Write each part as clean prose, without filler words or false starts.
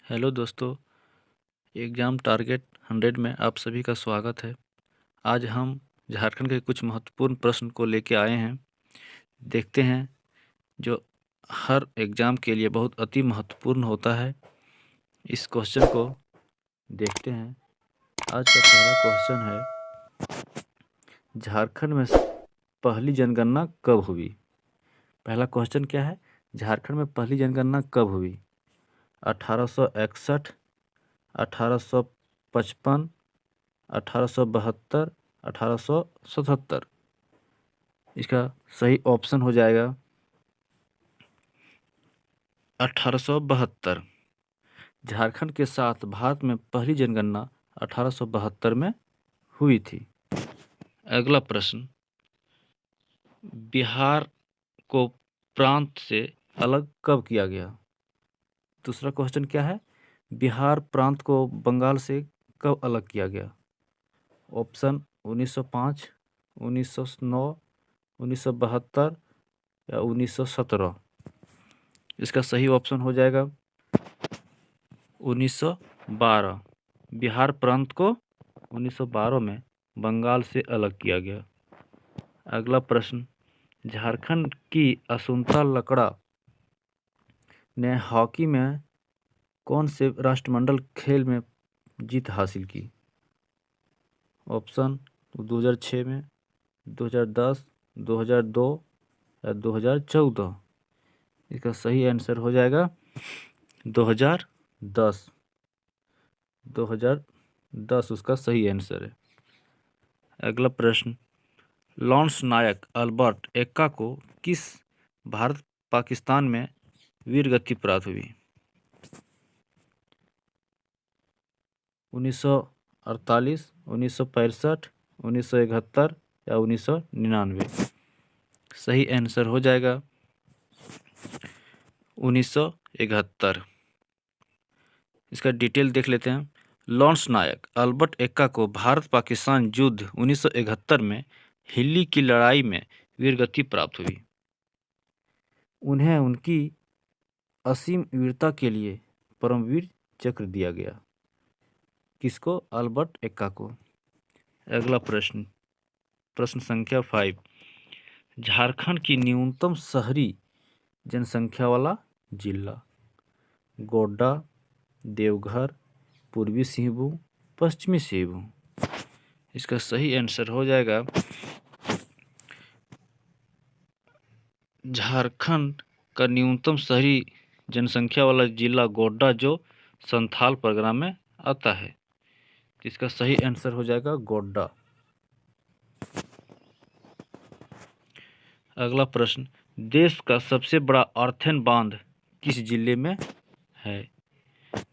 Hello दोस्तों, exam target 100 में आप सभी का स्वागत है। आज हम झारखंड के कुछ महत्वपूर्ण प्रश्न को लेके आए हैं। देखते हैं जो हर एग्ज़ाम के लिए बहुत अति महत्वपूर्ण होता है। इस क्वेश्चन को देखते हैं। आज का पहला क्वेश्चन है, झारखंड में पहली जनगणना कब हुई? पहला क्वेश्चन क्या है? झारखंड में पहली जनगणना कब हुई? 1861, 1855, 1872, 1877। इसका सही ऑप्शन हो जाएगा 1872। झारखंड के साथ भारत में पहली जनगणना 1872 में हुई थी। अगला प्रश्न, बिहार को प्रांत से अलग कब किया गया? दूसरा क्वेश्चन क्या है? बिहार प्रांत को बंगाल से कब अलग किया गया? ऑप्शन 1905, 1909, 1972 या 1917। इसका सही ऑप्शन हो जाएगा 1912। बिहार प्रांत को 1912 में बंगाल से अलग किया गया। अगला प्रश्न, झारखंड की असुंता लकड़ा ने हॉकी में कौन से राष्ट्रमंडल खेल में जीत हासिल की? ऑप्शन 2006 में, 2010, 2002 या 2014। इसका सही आंसर हो जाएगा 2010। 2010 उसका सही आंसर है। अगला प्रश्न, लॉन्स नायक अल्बर्ट एक्का को किस भारत पाकिस्तान में वीरगति प्राप्त हुई? 1948, 1965, 1971 या 1999। सही आंसर हो जाएगा 1971। इसका डिटेल देख लेते हैं। लॉन्स नायक अल्बर्ट एक्का को भारत पाकिस्तान युद्ध 1971 में हिल्ली की लड़ाई में वीरगति प्राप्त हुई। उन्हें उनकी असीम वीरता के लिए परमवीर चक्र दिया गया। किसको? अल्बर्ट एक्का को। अगला प्रश्न, प्रश्न संख्या 5, झारखंड की न्यूनतम शहरी जनसंख्या वाला जिला? गोड्डा, देवघर, पूर्वी सिंहभूम, पश्चिमी सिंहभूम। इसका सही आंसर हो जाएगा झारखंड का न्यूनतम शहरी जनसंख्या वाला जिला गोड्डा, जो संथाल परगना में आता है। इसका सही आंसर हो जाएगा गोड्डा। अगला प्रश्न, देश का सबसे बड़ा अर्थन बांध किस जिले में है?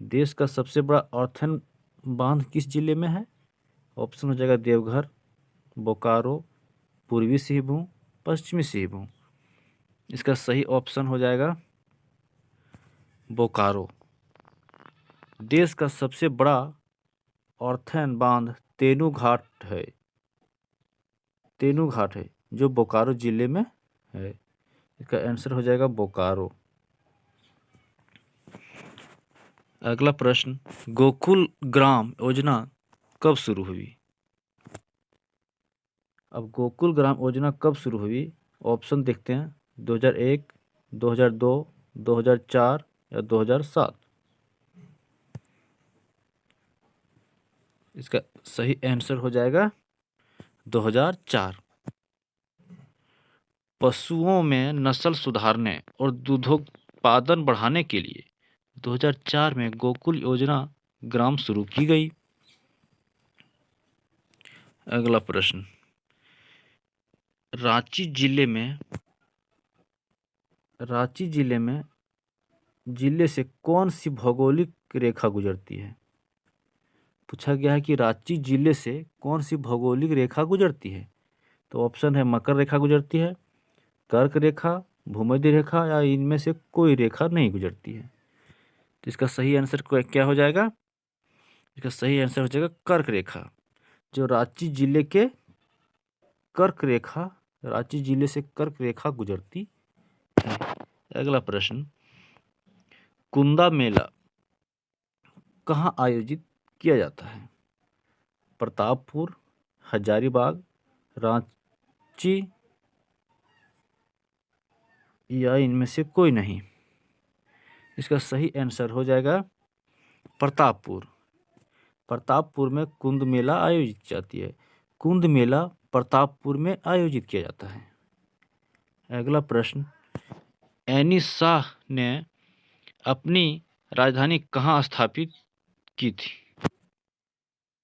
देश का सबसे बड़ा अर्थन बांध किस जिले में है? ऑप्शन हो जाएगा देवघर, बोकारो, पूर्वी सिंहभूम, पश्चिमी सिंहभूम। इसका सही ऑप्शन हो जाएगा बोकारो। देश का सबसे बड़ा अर्थन बांध तेनूघाट है। तेनूघाट है जो बोकारो जिले में है। इसका आंसर हो जाएगा बोकारो। अगला प्रश्न, गोकुल ग्राम योजना कब शुरू हुई? अब गोकुल ग्राम योजना कब शुरू हुई? ऑप्शन देखते हैं 2001, 2002, 2004 या 2007। इसका सही आंसर हो जाएगा 2004। पशुओं में नस्ल सुधारने और दूधोत्पादन बढ़ाने के लिए 2004 में गोकुल योजना ग्राम शुरू की गई। अगला प्रश्न, रांची जिले से कौन सी भौगोलिक रेखा गुजरती है? पूछा गया है कि रांची जिले से कौन सी भौगोलिक रेखा गुजरती है। तो ऑप्शन है मकर रेखा गुजरती है, कर्क रेखा, भूमध्य रेखा या इनमें से कोई रेखा नहीं गुजरती है। तो इसका सही आंसर क्या हो जाएगा? इसका सही आंसर हो जाएगा कर्क रेखा, जो रांची जिले से कर्क रेखा गुजरती है। अगला प्रश्न, कुंदा मेला कहाँ आयोजित किया जाता है? प्रतापपुर, हजारीबाग, रांची या इनमें से कोई नहीं। इसका सही आंसर हो जाएगा प्रतापपुर। प्रतापपुर में कुंभ मेला आयोजित की जाती है। कुंभ मेला प्रतापपुर में आयोजित किया जाता है। अगला प्रश्न, एनी शाह ने अपनी राजधानी कहाँ स्थापित की थी?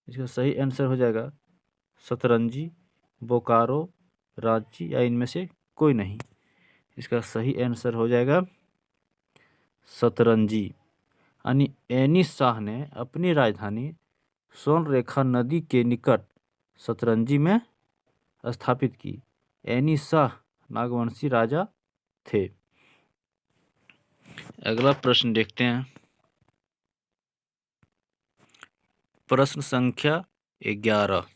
इसका सही आंसर हो जाएगा सतरंजी, बोकारो, रांची या इनमें से कोई नहीं। इसका सही आंसर हो जाएगा सतरंजी। यानी एनी शाह ने अपनी राजधानी स्वर्णरेखा नदी के निकट सतरंजी में स्थापित की। एनी शाह नागवंशी राजा थे। अगला प्रश्न देखते हैं। प्रश्न संख्या 11।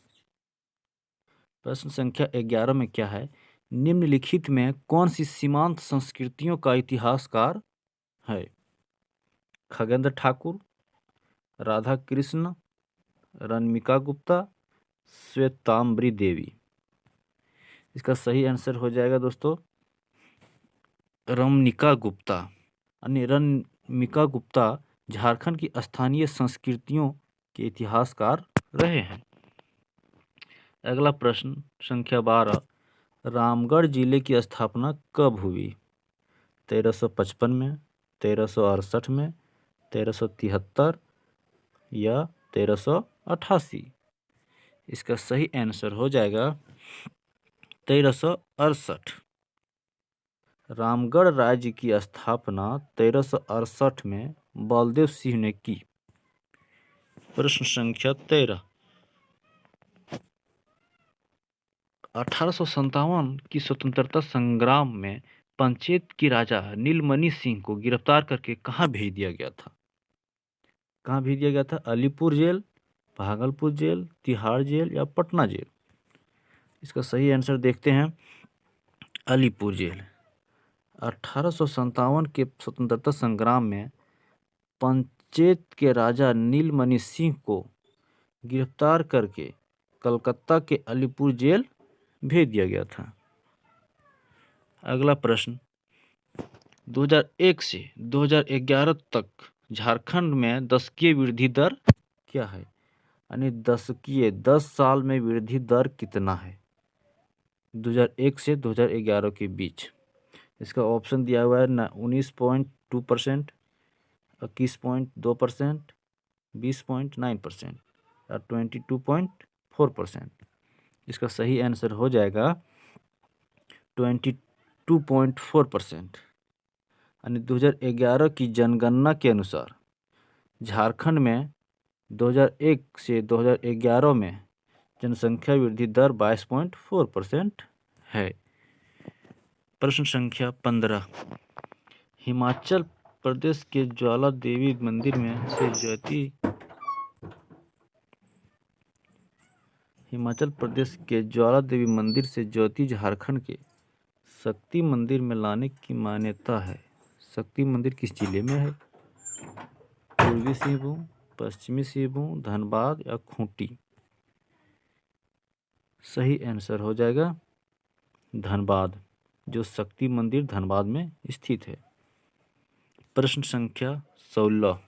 प्रश्न संख्या 11 में क्या है? निम्नलिखित में कौन सी सीमांत संस्कृतियों का इतिहासकार है? खगेंद्र ठाकुर, राधा कृष्ण, रश्मिका गुप्ता, श्वेतांबरी देवी। इसका सही आंसर हो जाएगा दोस्तों रश्मिका गुप्ता। यानी रश्मिका गुप्ता झारखंड की स्थानीय संस्कृतियों के इतिहासकार रहे हैं। अगला प्रश्न संख्या 12। रामगढ़ जिले की स्थापना कब हुई? 1355 में, 1368 में, 1373 या 1388? इसका सही आंसर हो जाएगा 1368। रामगढ़ राज्य की स्थापना 1368 में बलदेव सिंह ने की। प्रश्न संख्या 13। 1857 की स्वतंत्रता संग्राम में पंचेत की राजा नीलमणि सिंह को गिरफ्तार करके कहाँ भेज दिया गया था? कहाँ भेज दिया गया था? Alipur jail, Bhagalpur jail, Tihar jail या पटना जेल? इसका सही आंसर देखते हैं अलीपुर जेल। 1857 के स्वतंत्रता संग्राम में पंचेत के राजा नीलमणि सिंह को गिरफ्तार करके कलकत्ता के अलीपुर जेल भेज दिया गया था। अगला प्रश्न, 2001 से 2011 तक झारखंड में दशकीय वृद्धि दर क्या है? यानी 10 साल में वृद्धि दर कितना है 2001 से 2011 के बीच? इसका ऑप्शन दिया हुआ है 19.2%, 21.2%, 20.9% या 22.4%। इसका सही आंसर हो जाएगा 22.4%। यानी 2011 की जनगणना के अनुसार झारखंड में 2001 से 2011 में जनसंख्या वृद्धि दर 22.4% है। प्रश्न संख्या 15। हिमाचल प्रदेश के ज्वाला देवी मंदिर में से ज्योति झारखंड के शक्ति मंदिर में लाने की मान्यता है। शक्ति मंदिर किस जिले में है? पूर्वी सिंहभूम, पश्चिमी सिंहभूम, धनबाद या खूंटी? सही आंसर हो जाएगा धनबाद, जो शक्ति मंदिर धनबाद में स्थित है। प्रश्न संख्या 16।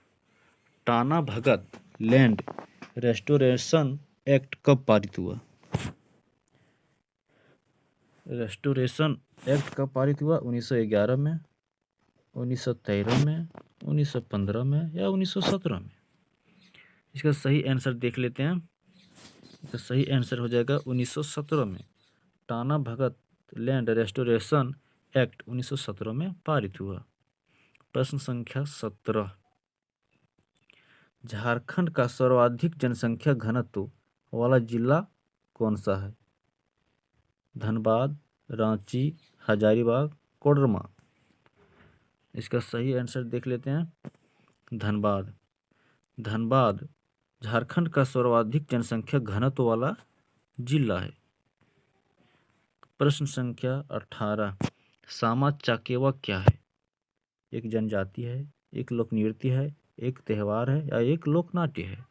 Tana Bhagat land restoration act कब पारित हुआ? रेस्टोरेशन एक्ट कब पारित हुआ? 1911 में, 1913 में, 1915 में या 1917 में? इसका सही आंसर देख लेते हैं। इसका सही आंसर हो जाएगा 1917 में। Tana Bhagat land restoration act 1917 में पारित हुआ। प्रश्न संख्या 17। झारखंड का सर्वाधिक जनसंख्या घनत्व वाला जिला कौन सा है? धनबाद, रांची, हजारीबाग, कोडरमा? इसका सही आंसर देख लेते हैं धनबाद। धनबाद झारखंड का सर्वाधिक जनसंख्या घनत्व वाला जिला है। प्रश्न संख्या 18। सामा चकेवा क्या है? एक जनजाति है, एक लोक नृत्य है एक त्यौहार है या एक लोक नाट्य है?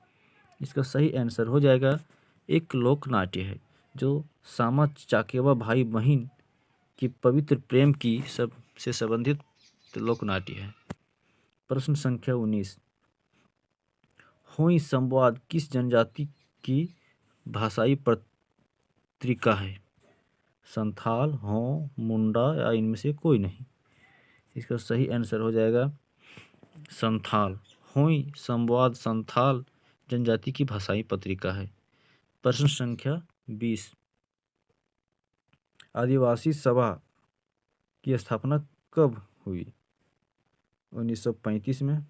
इसका सही आंसर हो जाएगा एक लोक नाट्य है, जो सामा चकेवा भाई बहन की पवित्र प्रेम की सब से संबंधित लोक नाट्य है। प्रश्न संख्या 19, होई संवाद किस जनजाति की भाषाई पत्रिका है? संथाल, हो, मुंडा या इनमें से कोई नहीं। इसका सही आंसर हो जाएगा संथाल। होई संवाद संथाल जनजाति की भाषाई पत्रिका है। प्रश्न संख्या 20, आदिवासी सभा की स्थापना कब हुई? 1935 में,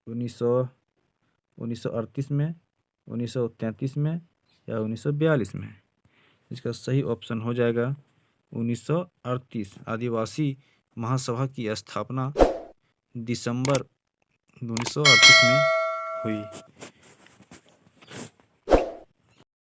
1938 में, 1933 में या 1942 में? इसका सही ऑप्शन हो जाएगा 1938। आदिवासी महासभा की स्थापना दिसंबर 1938 में हुई।